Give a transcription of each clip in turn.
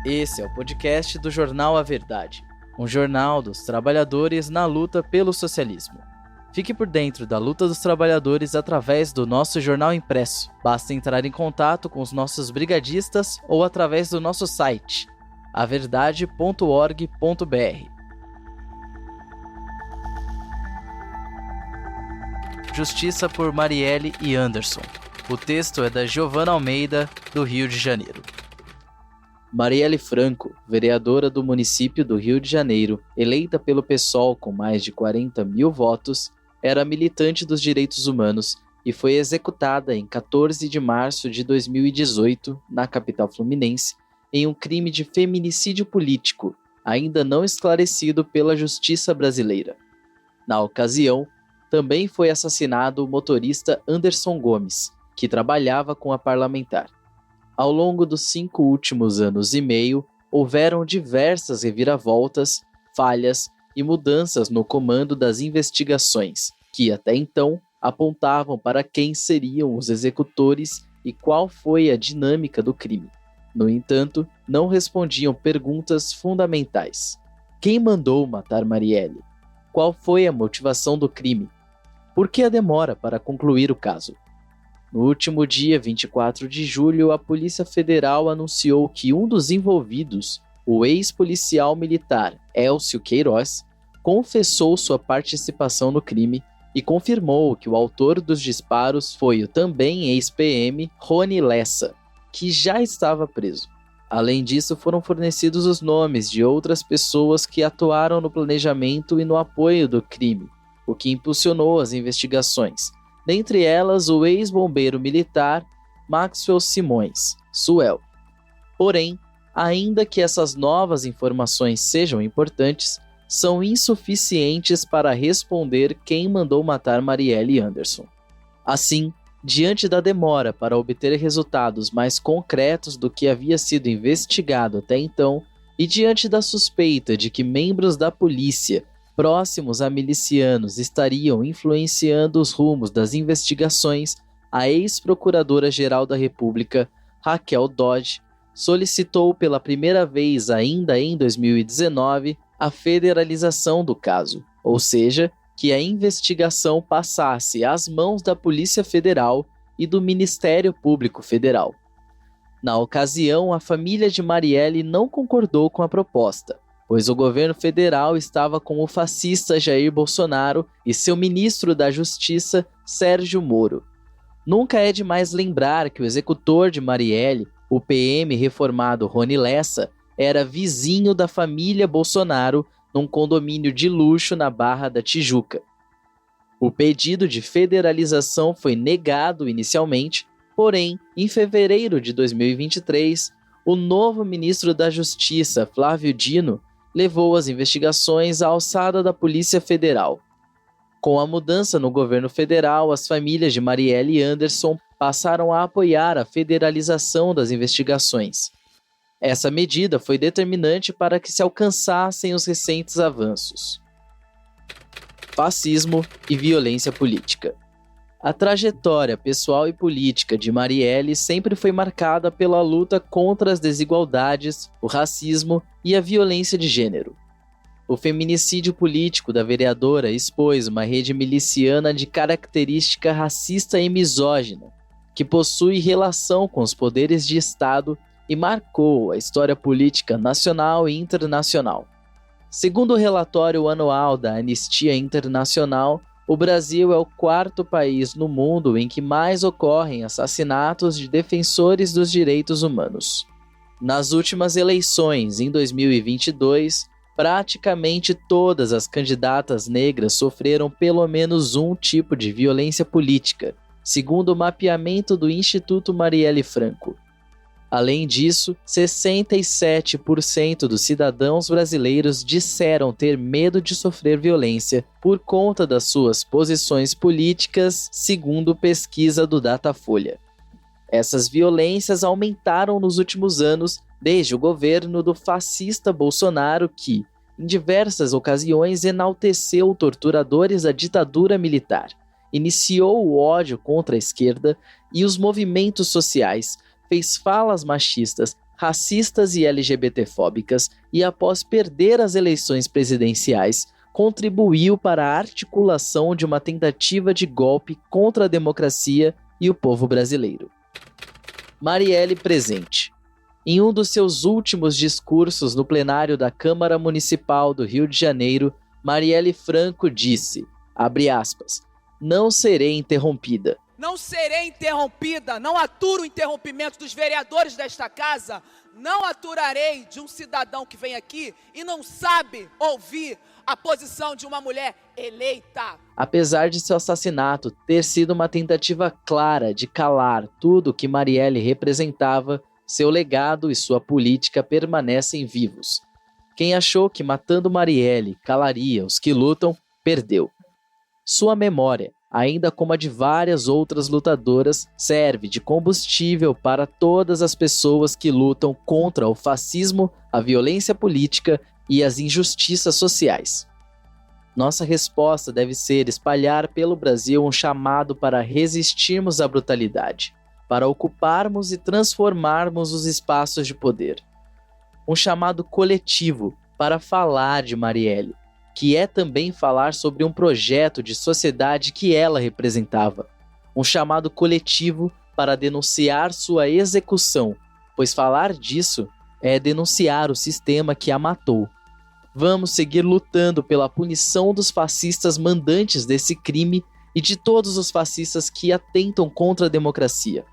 Esse é o podcast do Jornal A Verdade, um jornal dos trabalhadores na luta pelo socialismo. Fique por dentro da luta dos trabalhadores através do nosso jornal impresso. Basta entrar em contato com os nossos brigadistas ou através do nosso site, averdade.org.br. Justiça por Marielle e Anderson. O texto é da Giovana Almeida, do Rio de Janeiro. Marielle Franco, vereadora do município do Rio de Janeiro, eleita pelo PSOL com mais de 40 mil votos, era militante dos direitos humanos e foi executada em 14 de março de 2018, na capital fluminense, em um crime de feminicídio político, ainda não esclarecido pela justiça brasileira. Na ocasião, também foi assassinado o motorista Anderson Gomes, que trabalhava com a parlamentar. Ao longo dos 5 últimos anos e meio, houveram diversas reviravoltas, falhas e mudanças no comando das investigações, que até então apontavam para quem seriam os executores e qual foi a dinâmica do crime. No entanto, não respondiam perguntas fundamentais. Quem mandou matar Marielle? Qual foi a motivação do crime? Por que a demora para concluir o caso? No último dia 24 de julho, a Polícia Federal anunciou que um dos envolvidos, o ex-policial militar Elcio Queiroz, confessou sua participação no crime e confirmou que o autor dos disparos foi o também ex-PM Rony Lessa, que já estava preso. Além disso, foram fornecidos os nomes de outras pessoas que atuaram no planejamento e no apoio do crime, o que impulsionou as investigações. Dentre elas, o ex-bombeiro militar Maxwell Simões, Suel. Porém, ainda que essas novas informações sejam importantes, são insuficientes para responder quem mandou matar Marielle Anderson. Assim, diante da demora para obter resultados mais concretos do que havia sido investigado até então, e diante da suspeita de que membros da polícia próximos a milicianos estariam influenciando os rumos das investigações, a ex-procuradora-geral da República, Raquel Dodge, solicitou pela primeira vez ainda em 2019 a federalização do caso, ou seja, que a investigação passasse às mãos da Polícia Federal e do Ministério Público Federal. Na ocasião, a família de Marielle não concordou com a proposta, pois o governo federal estava com o fascista Jair Bolsonaro e seu ministro da Justiça, Sérgio Moro. Nunca é demais lembrar que o executor de Marielle, o PM reformado Rony Lessa, era vizinho da família Bolsonaro num condomínio de luxo na Barra da Tijuca. O pedido de federalização foi negado inicialmente, porém, em fevereiro de 2023, o novo ministro da Justiça, Flávio Dino, levou as investigações à alçada da Polícia Federal. Com a mudança no governo federal, as famílias de Marielle e Anderson passaram a apoiar a federalização das investigações. Essa medida foi determinante para que se alcançassem os recentes avanços. Fascismo e violência política. A trajetória pessoal e política de Marielle sempre foi marcada pela luta contra as desigualdades, o racismo e a violência de gênero. O feminicídio político da vereadora expôs uma rede miliciana de característica racista e misógina, que possui relação com os poderes de Estado e marcou a história política nacional e internacional. Segundo o relatório anual da Anistia Internacional, o Brasil é o 4º país no mundo em que mais ocorrem assassinatos de defensores dos direitos humanos. Nas últimas eleições, em 2022, praticamente todas as candidatas negras sofreram pelo menos um tipo de violência política, segundo o mapeamento do Instituto Marielle Franco. Além disso, 67% dos cidadãos brasileiros disseram ter medo de sofrer violência por conta das suas posições políticas, segundo pesquisa do Datafolha. Essas violências aumentaram nos últimos anos, desde o governo do fascista Bolsonaro que, em diversas ocasiões, enalteceu torturadores da ditadura militar, iniciou o ódio contra a esquerda e os movimentos sociais, fez falas machistas racistas e LGBTfóbicas e, após perder as eleições presidenciais, contribuiu para a articulação de uma tentativa de golpe contra a democracia e o povo brasileiro. Marielle presente. Em um dos seus últimos discursos no plenário da Câmara Municipal do Rio de Janeiro, Marielle Franco disse, abre aspas, não serei interrompida. Não serei interrompida, não aturo o interrompimento dos vereadores desta casa, não aturarei de um cidadão que vem aqui e não sabe ouvir a posição de uma mulher eleita. Apesar de seu assassinato ter sido uma tentativa clara de calar tudo que Marielle representava, seu legado e sua política permanecem vivos. Quem achou que matando Marielle calaria os que lutam, perdeu. Sua memória, ainda como a de várias outras lutadoras, serve de combustível para todas as pessoas que lutam contra o fascismo, a violência política e as injustiças sociais. Nossa resposta deve ser espalhar pelo Brasil um chamado para resistirmos à brutalidade, para ocuparmos e transformarmos os espaços de poder. Um chamado coletivo para falar de Marielle, que é também falar sobre um projeto de sociedade que ela representava. Um chamado coletivo para denunciar sua execução, pois falar disso é denunciar o sistema que a matou. Vamos seguir lutando pela punição dos fascistas mandantes desse crime e de todos os fascistas que atentam contra a democracia.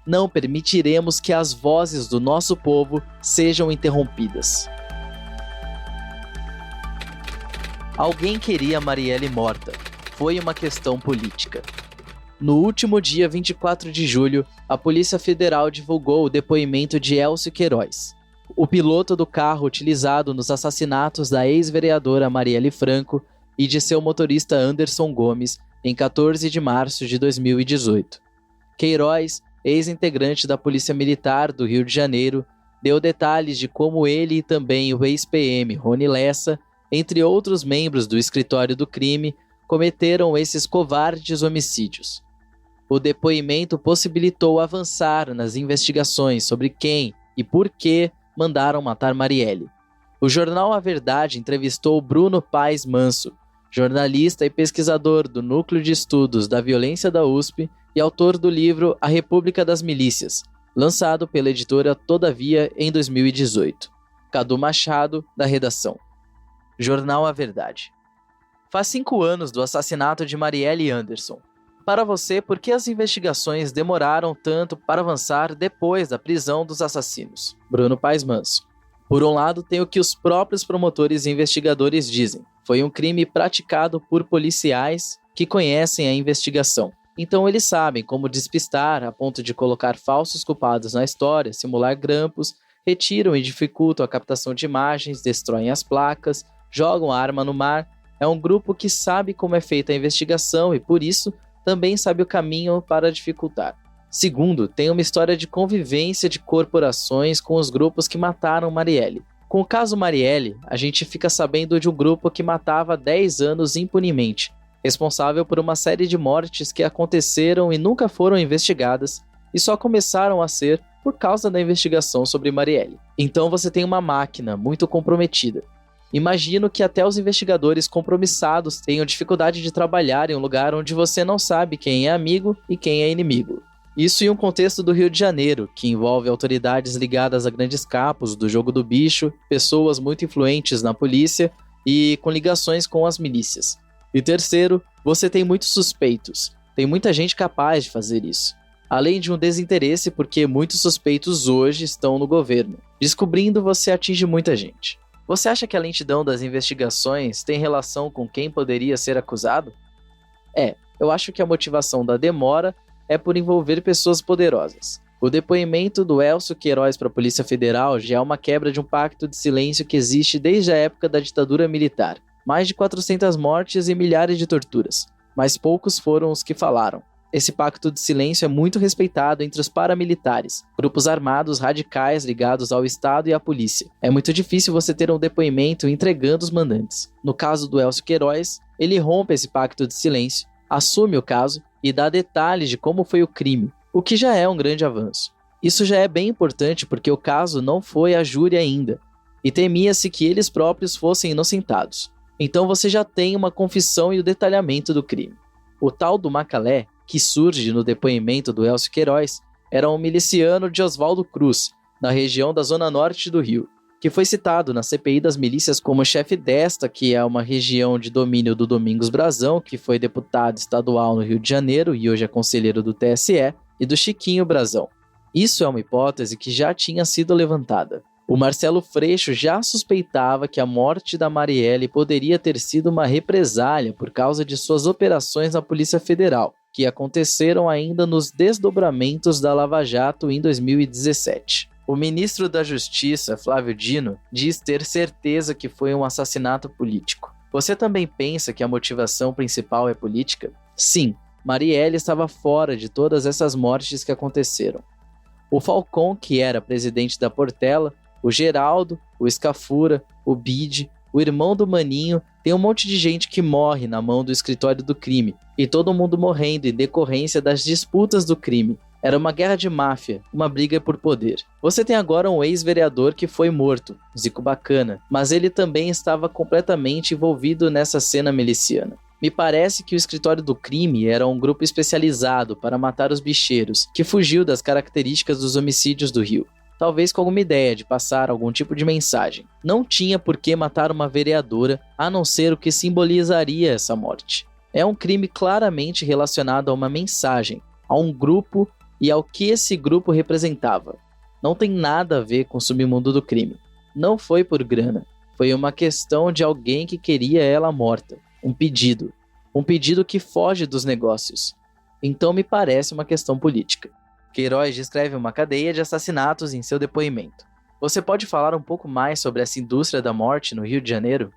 Não permitiremos que as vozes do nosso povo sejam interrompidas. Alguém queria Marielle morta. Foi uma questão política. No último dia 24 de julho, a Polícia Federal divulgou o depoimento de Elcio Queiroz, o piloto do carro utilizado nos assassinatos da ex-vereadora Marielle Franco e de seu motorista Anderson Gomes em 14 de março de 2018. Queiroz, ex-integrante da Polícia Militar do Rio de Janeiro, deu detalhes de como ele e também o ex-PM Rony Lessa, entre outros membros do escritório do crime, cometeram esses covardes homicídios. O depoimento possibilitou avançar nas investigações sobre quem e por que mandaram matar Marielle. O jornal A Verdade entrevistou Bruno Paes Manso, jornalista e pesquisador do Núcleo de Estudos da Violência da USP e autor do livro A República das Milícias, lançado pela editora Todavia em 2018. Cadu Machado, da redação. Jornal A Verdade. Faz 5 anos do assassinato de Marielle Anderson. Para você, por que as investigações demoraram tanto para avançar depois da prisão dos assassinos? Bruno Paes Manso. Por um lado, tem o que os próprios promotores e investigadores dizem. Foi um crime praticado por policiais que conhecem a investigação. Então eles sabem como despistar a ponto de colocar falsos culpados na história, simular grampos, retiram e dificultam a captação de imagens, destroem as placas, jogam a arma no mar. É um grupo que sabe como é feita a investigação e, por isso, também sabe o caminho para dificultar. Segundo, tem uma história de convivência de corporações com os grupos que mataram Marielle. Com o caso Marielle, a gente fica sabendo de um grupo que matava há 10 anos impunemente, responsável por uma série de mortes que aconteceram e nunca foram investigadas, e só começaram a ser por causa da investigação sobre Marielle. Então você tem uma máquina muito comprometida. Imagino que até os investigadores compromissados tenham dificuldade de trabalhar em um lugar onde você não sabe quem é amigo e quem é inimigo. Isso em um contexto do Rio de Janeiro, que envolve autoridades ligadas a grandes capos do jogo do bicho, pessoas muito influentes na polícia e com ligações com as milícias. E terceiro, você tem muitos suspeitos. Tem muita gente capaz de fazer isso. Além de um desinteresse porque muitos suspeitos hoje estão no governo. Descobrindo, você atinge muita gente. Você acha que a lentidão das investigações tem relação com quem poderia ser acusado? Eu acho que a motivação da demora é por envolver pessoas poderosas. O depoimento do Elcio Queiroz para a Polícia Federal já é uma quebra de um pacto de silêncio que existe desde a época da ditadura militar. Mais de 400 mortes e milhares de torturas, mas poucos foram os que falaram. Esse pacto de silêncio é muito respeitado entre os paramilitares, grupos armados radicais ligados ao Estado e à polícia. É muito difícil você ter um depoimento entregando os mandantes. No caso do Elcio Queiroz, ele rompe esse pacto de silêncio, assume o caso e dá detalhes de como foi o crime, o que já é um grande avanço. Isso já é bem importante porque o caso não foi a júri ainda, e temia-se que eles próprios fossem inocentados. Então você já tem uma confissão e o detalhamento do crime. O tal do Macalé, que surge no depoimento do Elcio Queiroz, era um miliciano de Oswaldo Cruz, na região da Zona Norte do Rio, que foi citado na CPI das milícias como chefe desta, que é uma região de domínio do Domingos Brazão, que foi deputado estadual no Rio de Janeiro e hoje é conselheiro do TSE, e do Chiquinho Brazão. Isso é uma hipótese que já tinha sido levantada. O Marcelo Freixo já suspeitava que a morte da Marielle poderia ter sido uma represália por causa de suas operações na Polícia Federal, que aconteceram ainda nos desdobramentos da Lava Jato em 2017. O ministro da Justiça, Flávio Dino, diz ter certeza que foi um assassinato político. Você também pensa que a motivação principal é política? Sim, Marielle estava fora de todas essas mortes que aconteceram. O Falcon, que era presidente da Portela, o Geraldo, o Scafura, o Bide, o irmão do Maninho, tem um monte de gente que morre na mão do escritório do crime, e todo mundo morrendo em decorrência das disputas do crime. Era uma guerra de máfia, uma briga por poder. Você tem agora um ex-vereador que foi morto, Zico Bacana, mas ele também estava completamente envolvido nessa cena miliciana. Me parece que o escritório do crime era um grupo especializado para matar os bicheiros, que fugiu das características dos homicídios do Rio. Talvez com alguma ideia de passar algum tipo de mensagem. Não tinha por que matar uma vereadora, a não ser o que simbolizaria essa morte. É um crime claramente relacionado a uma mensagem, a um grupo e ao que esse grupo representava. Não tem nada a ver com o submundo do crime. Não foi por grana. Foi uma questão de alguém que queria ela morta. Um pedido. Um pedido que foge dos negócios. Então me parece uma questão política. Queiroz descreve uma cadeia de assassinatos em seu depoimento. Você pode falar um pouco mais sobre essa indústria da morte no Rio de Janeiro?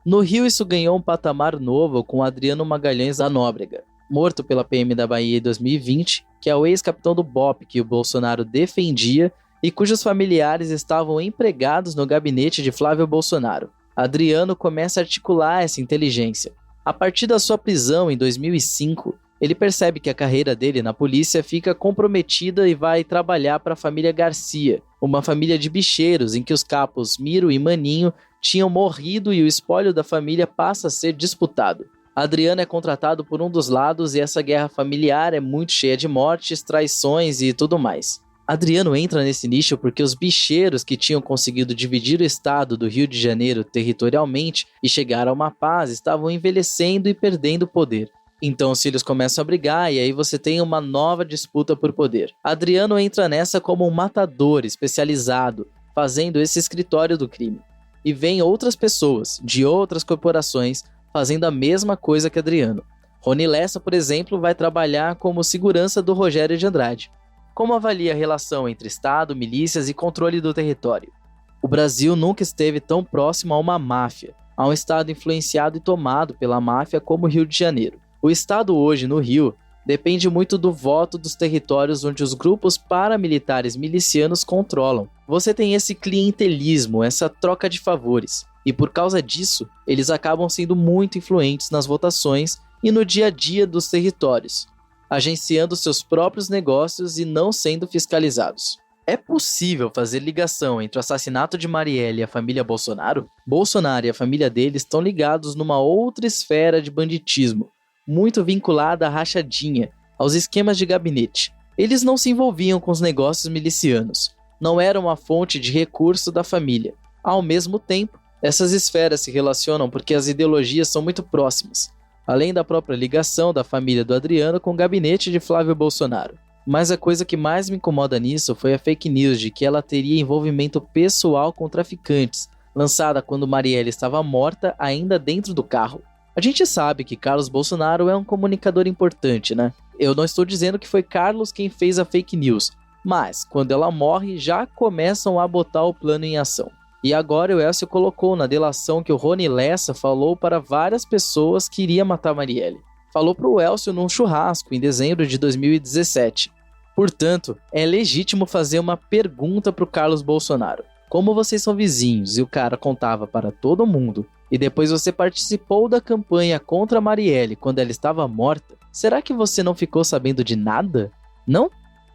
No Rio isso ganhou um patamar novo com Adriano Magalhães da Nóbrega, morto pela PM da Bahia em 2020, que é o ex-capitão do BOPE que o Bolsonaro defendia e cujos familiares estavam empregados no gabinete de Flávio Bolsonaro. Adriano começa a articular essa inteligência. A partir da sua prisão em 2005, ele percebe que a carreira dele na polícia fica comprometida e vai trabalhar para a família Garcia, uma família de bicheiros em que os capos Miro e Maninho tinham morrido e o espólio da família passa a ser disputado. Adriano é contratado por um dos lados e essa guerra familiar é muito cheia de mortes, traições e tudo mais. Adriano entra nesse nicho porque os bicheiros que tinham conseguido dividir o estado do Rio de Janeiro territorialmente e chegar a uma paz estavam envelhecendo e perdendo poder. Então os filhos começam a brigar e aí você tem uma nova disputa por poder. Adriano entra nessa como um matador especializado, fazendo esse escritório do crime. E vem outras pessoas, de outras corporações, fazendo a mesma coisa que Adriano. Rony Lessa, por exemplo, vai trabalhar como segurança do Rogério de Andrade. Como avalia a relação entre Estado, milícias e controle do território? O Brasil nunca esteve tão próximo a uma máfia, a um Estado influenciado e tomado pela máfia como o Rio de Janeiro. O Estado hoje, no Rio, depende muito do voto dos territórios onde os grupos paramilitares milicianos controlam. Você tem esse clientelismo, essa troca de favores, e por causa disso, eles acabam sendo muito influentes nas votações e no dia a dia dos territórios, agenciando seus próprios negócios e não sendo fiscalizados. É possível fazer ligação entre o assassinato de Marielle e a família Bolsonaro? Bolsonaro e a família dele estão ligados numa outra esfera de banditismo, muito vinculada à rachadinha, aos esquemas de gabinete. Eles não se envolviam com os negócios milicianos, não eram a fonte de recurso da família. Ao mesmo tempo, essas esferas se relacionam porque as ideologias são muito próximas, além da própria ligação da família do Adriano com o gabinete de Flávio Bolsonaro. Mas a coisa que mais me incomoda nisso foi a fake news de que ela teria envolvimento pessoal com traficantes, lançada quando Marielle estava morta ainda dentro do carro. A gente sabe que Carlos Bolsonaro é um comunicador importante, né? Eu não estou dizendo que foi Carlos quem fez a fake news, mas quando ela morre já começam a botar o plano em ação. E agora o Elcio colocou na delação que o Rony Lessa falou para várias pessoas que iria matar Marielle. Falou para o Elcio num churrasco em dezembro de 2017. Portanto, é legítimo fazer uma pergunta para o Carlos Bolsonaro. Como vocês são vizinhos e o cara contava para todo mundo, e depois você participou da campanha contra Marielle quando ela estava morta, será que você não ficou sabendo de nada? Não?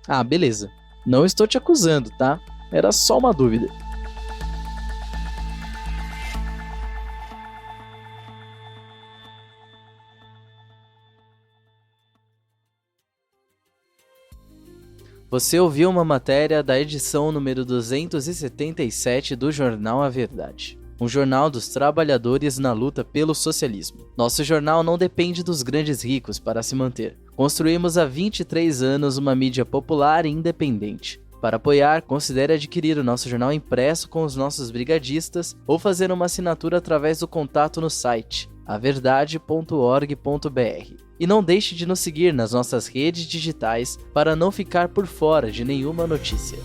Ah, beleza. Não estou te acusando, tá? Era só uma dúvida. Você ouviu uma matéria da edição número 277 do jornal A Verdade, um jornal dos trabalhadores na luta pelo socialismo. Nosso jornal não depende dos grandes ricos para se manter. Construímos há 23 anos uma mídia popular e independente. Para apoiar, considere adquirir o nosso jornal impresso com os nossos brigadistas ou fazer uma assinatura através do contato no site averdade.org.br. E não deixe de nos seguir nas nossas redes digitais para não ficar por fora de nenhuma notícia.